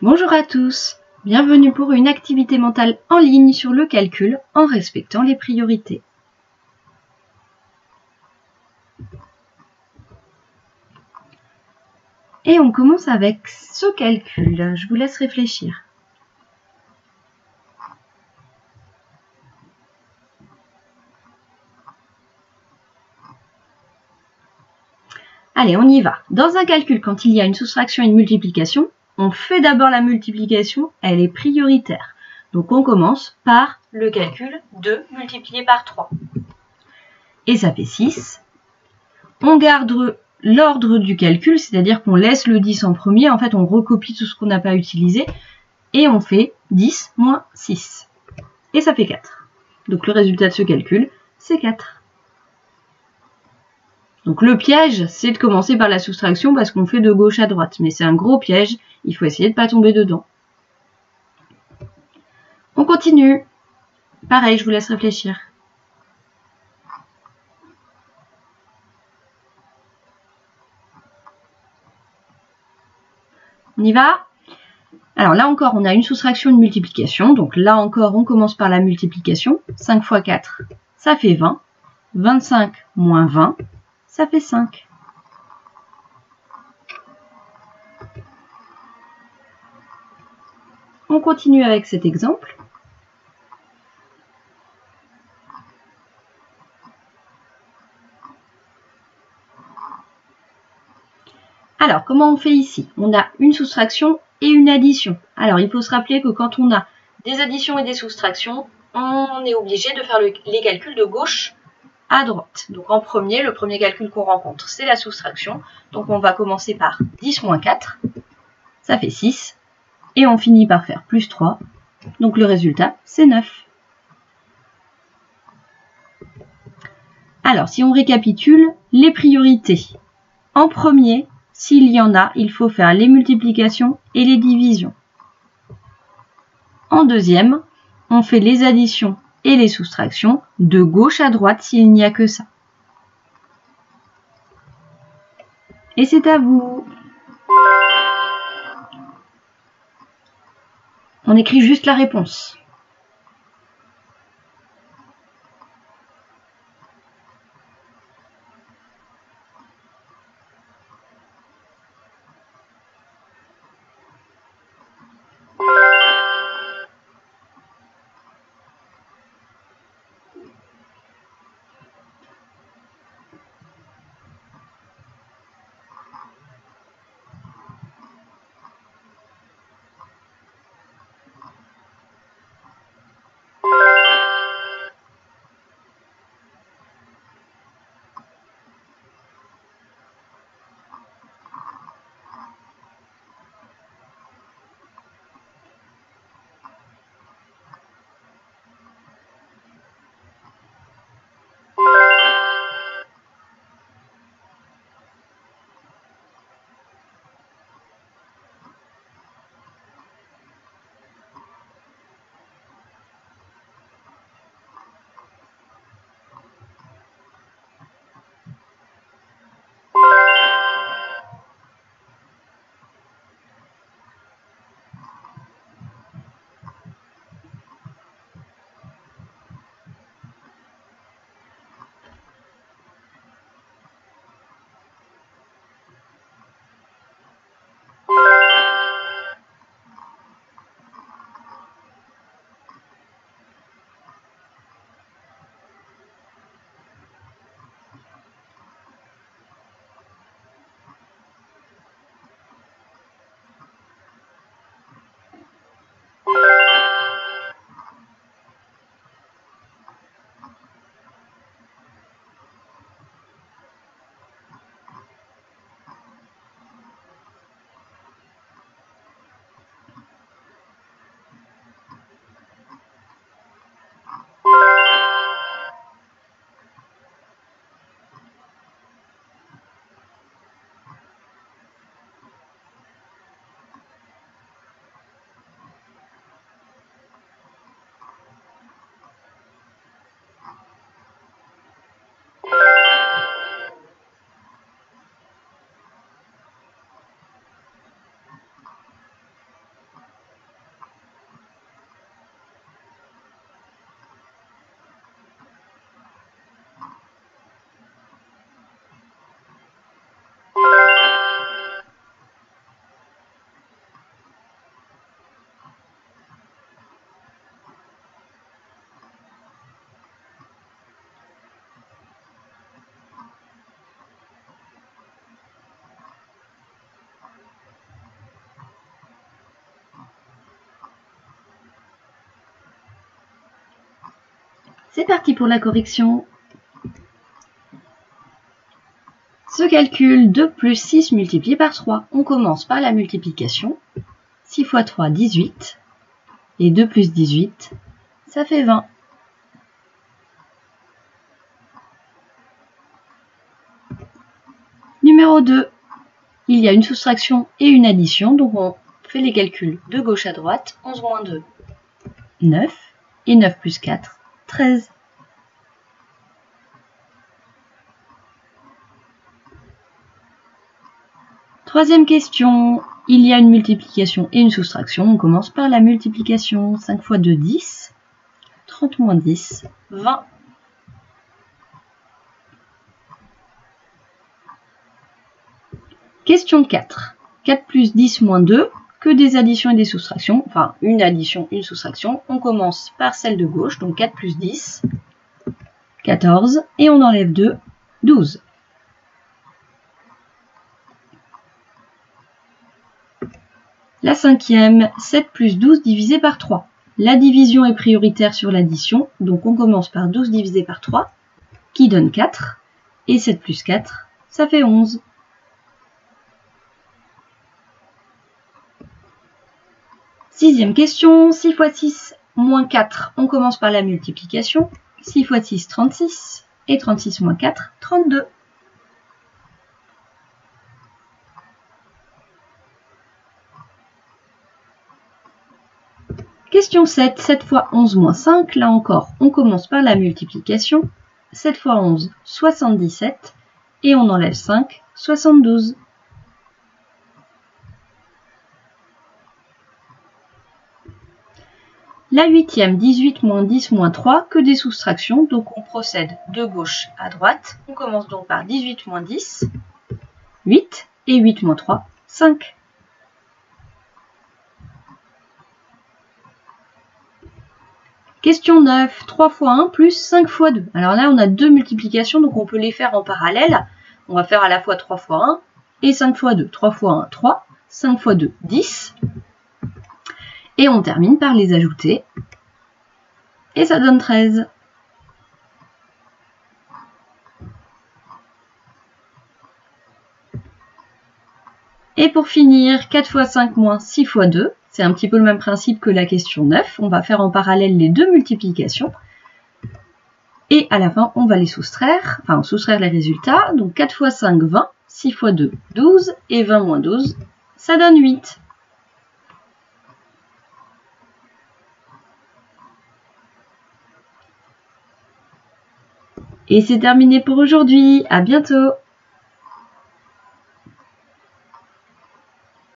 Bonjour à tous, bienvenue pour une activité mentale en ligne sur le calcul en respectant les priorités. Et on commence avec ce calcul, je vous laisse réfléchir. Allez, on y va. Dans un calcul, quand il y a une soustraction et une multiplication, on fait d'abord la multiplication, elle est prioritaire. Donc on commence par le calcul 2 multiplié par 3. Et ça fait 6. On garde l'ordre du calcul, c'est-à-dire qu'on laisse le 10 en premier. En fait, on recopie tout ce qu'on n'a pas utilisé. Et on fait 10 moins 6. Et ça fait 4. Donc le résultat de ce calcul, c'est 4. Donc le piège, c'est de commencer par la soustraction parce qu'on fait de gauche à droite. Mais c'est un gros piège, il faut essayer de ne pas tomber dedans. On continue. Pareil, je vous laisse réfléchir. On y va? Alors là encore, on a une soustraction, une multiplication. Donc là encore, on commence par la multiplication. 5 fois 4, ça fait 20. 25 moins 20, ça fait 5. On continue avec cet exemple. Alors, comment on fait ici? On a une soustraction et une addition. Alors, il faut se rappeler que quand on a des additions et des soustractions, on est obligé de faire les calculs de gauche à droite. Donc, en premier, le premier calcul qu'on rencontre, c'est la soustraction. Donc, on va commencer par 10 moins 4, ça fait 6. Et on finit par faire plus 3. Donc, le résultat, c'est 9. Alors, si on récapitule, les priorités. En premier, s'il y en a, il faut faire les multiplications et les divisions. En deuxième, on fait les additions et les soustractions de gauche à droite s'il n'y a que ça. Et c'est à vous. On écrit juste la réponse. C'est parti pour la correction. Ce calcul 2 plus 6 multiplié par 3. On commence par la multiplication. 6 fois 3, 18. Et 2 plus 18, ça fait 20. Numéro 2. Il y a une soustraction et une addition, donc on fait les calculs de gauche à droite. 11 moins 2, 9. Et 9 plus 4, 13. Troisième question. Il y a une multiplication et une soustraction. On commence par la multiplication. 5 fois 2, 10. 30 moins 10, 20. Question 4. 4 plus 10 moins 2, que des additions et des soustractions. Enfin, une addition, une soustraction. On commence par celle de gauche, donc 4 plus 10, 14. Et on enlève 2, 12. La cinquième, 7 plus 12 divisé par 3. La division est prioritaire sur l'addition, donc on commence par 12 divisé par 3, qui donne 4. Et 7 plus 4, ça fait 11. Sixième question, 6 fois 6 moins 4, on commence par la multiplication. 6 fois 6, 36. Et 36 moins 4, 32. Question 7, 7 fois 11 moins 5, là encore, on commence par la multiplication. 7 fois 11, 77. Et on enlève 5, 72. La huitième, 18 moins 10 moins 3, que des soustractions, donc on procède de gauche à droite. On commence donc par 18 moins 10, 8, et 8 moins 3, 5. Question 9, 3 fois 1 plus 5 fois 2. Alors là, on a deux multiplications, donc on peut les faire en parallèle. On va faire à la fois 3 fois 1 et 5 fois 2. 3 fois 1, 3. 5 fois 2, 10. Et on termine par les ajouter. Et ça donne 13. Et pour finir, 4 fois 5 moins 6 fois 2. C'est un petit peu le même principe que la question 9. On va faire en parallèle les deux multiplications. Et à la fin, on va les soustraire, enfin soustraire les résultats. Donc 4 fois 5, 20. 6 fois 2, 12. Et 20 moins 12, ça donne 8. Et c'est terminé pour aujourd'hui. À bientôt!